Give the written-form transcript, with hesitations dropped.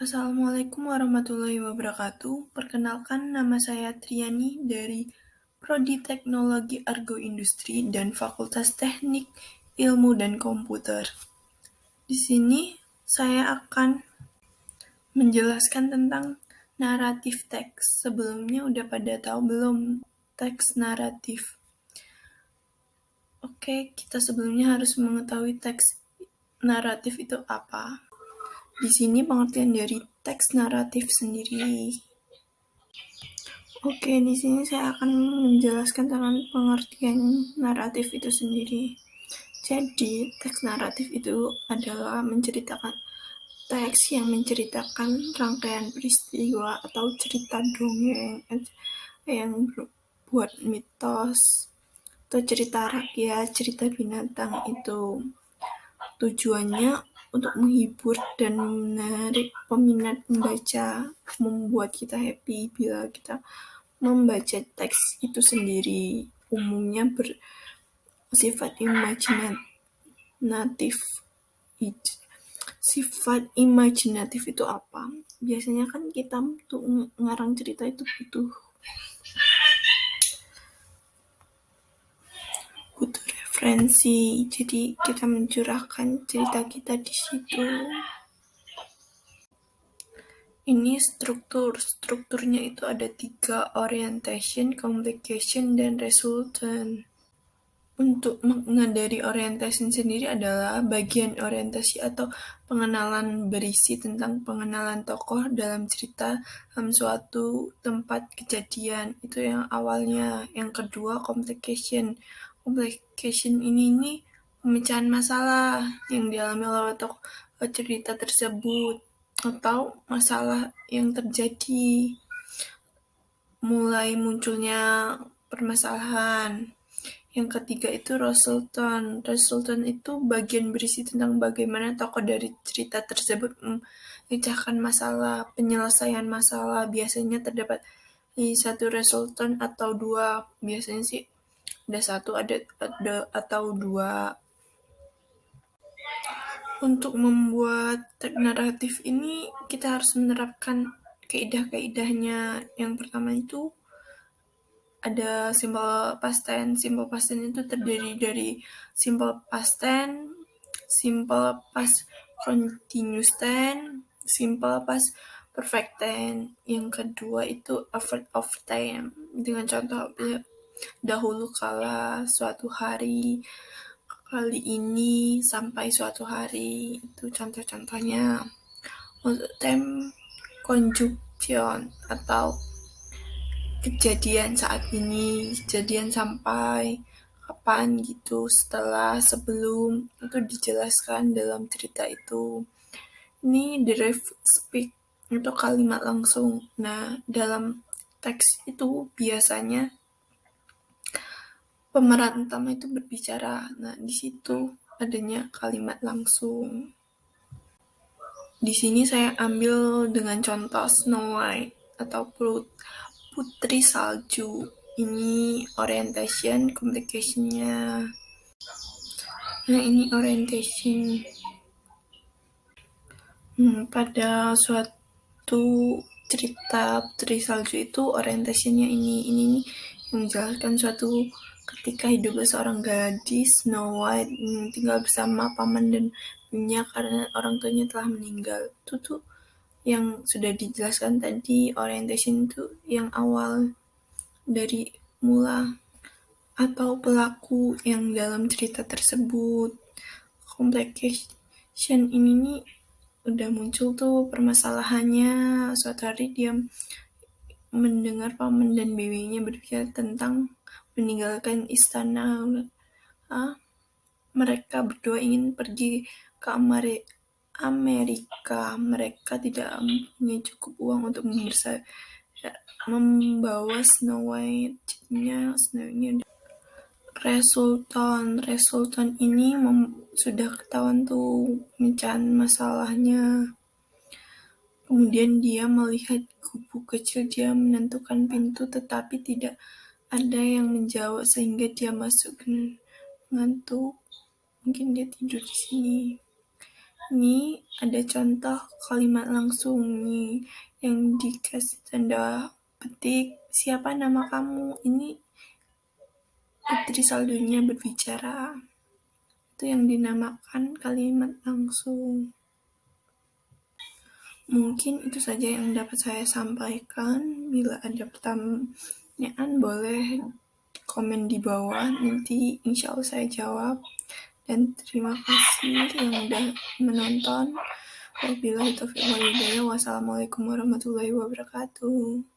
Assalamualaikum warahmatullahi wabarakatuh. Perkenalkan, nama saya Triani dari Prodi Teknologi Argo Industri dan Fakultas Teknik Ilmu dan Komputer. Di sini saya akan menjelaskan tentang naratif teks. Sebelumnya udah pada tahu belum teks naratif? Oke, kita sebelumnya harus mengetahui teks naratif itu apa. Di sini pengertian dari teks naratif sendiri. Oke, di sini saya akan menjelaskan tentang pengertian naratif itu sendiri. Jadi, teks naratif itu adalah menceritakan teks yang menceritakan rangkaian peristiwa atau cerita dongeng yang buat mitos atau cerita rakyat, cerita binatang itu. Tujuannya untuk menghibur dan menarik peminat membaca, membuat kita happy bila kita membaca teks itu sendiri. Umumnya bersifat imajinatif. Sifat imajinatif itu apa? Biasanya kan kita tuh ngarang cerita itu butuh referensi. Jadi kita mencurahkan cerita kita di situ. Ini strukturnya itu ada 3, orientation, complication, dan resultant. Untuk makna dari orientation sendiri adalah bagian orientasi atau pengenalan berisi tentang pengenalan tokoh dalam cerita dalam suatu tempat kejadian. Itu yang awalnya. Yang kedua, complication. Complication ini pemecahan masalah yang dialami oleh tokoh cerita tersebut atau masalah yang terjadi mulai munculnya permasalahan. Yang ketiga itu resultant. Resultant itu bagian berisi tentang bagaimana tokoh dari cerita tersebut memecahkan masalah, penyelesaian masalah. Biasanya terdapat satu resultant atau 2. Biasanya sih ada 1 ada atau 2. Untuk membuat teks naratif ini kita harus menerapkan kaidah-kaidahnya. Yang pertama itu ada simple past tense. Simple past tense itu terdiri dari simple past tense, simple past continuous tense, simple past perfect tense. Yang kedua itu effort of time. Dengan contoh dahulu kala, suatu hari, kali ini, sampai suatu hari. Itu contoh-contohnya. Untuk time conjunction atau kejadian saat ini, kejadian sampai kapan gitu, setelah, sebelum, itu dijelaskan dalam cerita itu. Ini direct speak untuk kalimat langsung. Nah, dalam teks itu biasanya pemeran utama itu berbicara. Nah, di situ adanya kalimat langsung. Di sini saya ambil dengan contoh Snow White atau Putri Salju. Ini orientation, complication-nya. Nah, ini orientation. Pada suatu cerita Putri Salju itu orientation-nya ini yang menjelaskan suatu ketika hiduplah seorang gadis Snow White tinggal bersama paman dan ibunya karena orang tuanya telah meninggal. Itu tuh yang sudah dijelaskan tadi. Orientation itu yang awal dari mula atau pelaku yang dalam cerita tersebut. Complication ini nih udah muncul tuh permasalahannya. Suatu hari dia mendengar paman dan bibinya berbicara tentang meninggalkan istana. Mereka berdua ingin pergi ke Amerika. Mereka tidak punya cukup uang untuk membawa Snow White. Jadinya Snow White resultant ini sudah ketahuan tuh pemecahan masalahnya. Kemudian dia melihat gubuk kecil, dia menentukan pintu tetapi tidak ada yang menjawab sehingga dia masuk ngantuk. Mungkin dia tidur di sini. Ini ada contoh kalimat langsung nih yang dikasih tanda petik, siapa nama kamu? Ini Putri Saldonya berbicara. Itu yang dinamakan kalimat langsung. Mungkin itu saja yang dapat saya sampaikan. Bila ada pertanyaan boleh komen di bawah, nanti insya Allah saya jawab. Dan terima kasih yang udah menonton. Wabillahi taufiq wal hidayah. Wassalamualaikum warahmatullahi wabarakatuh.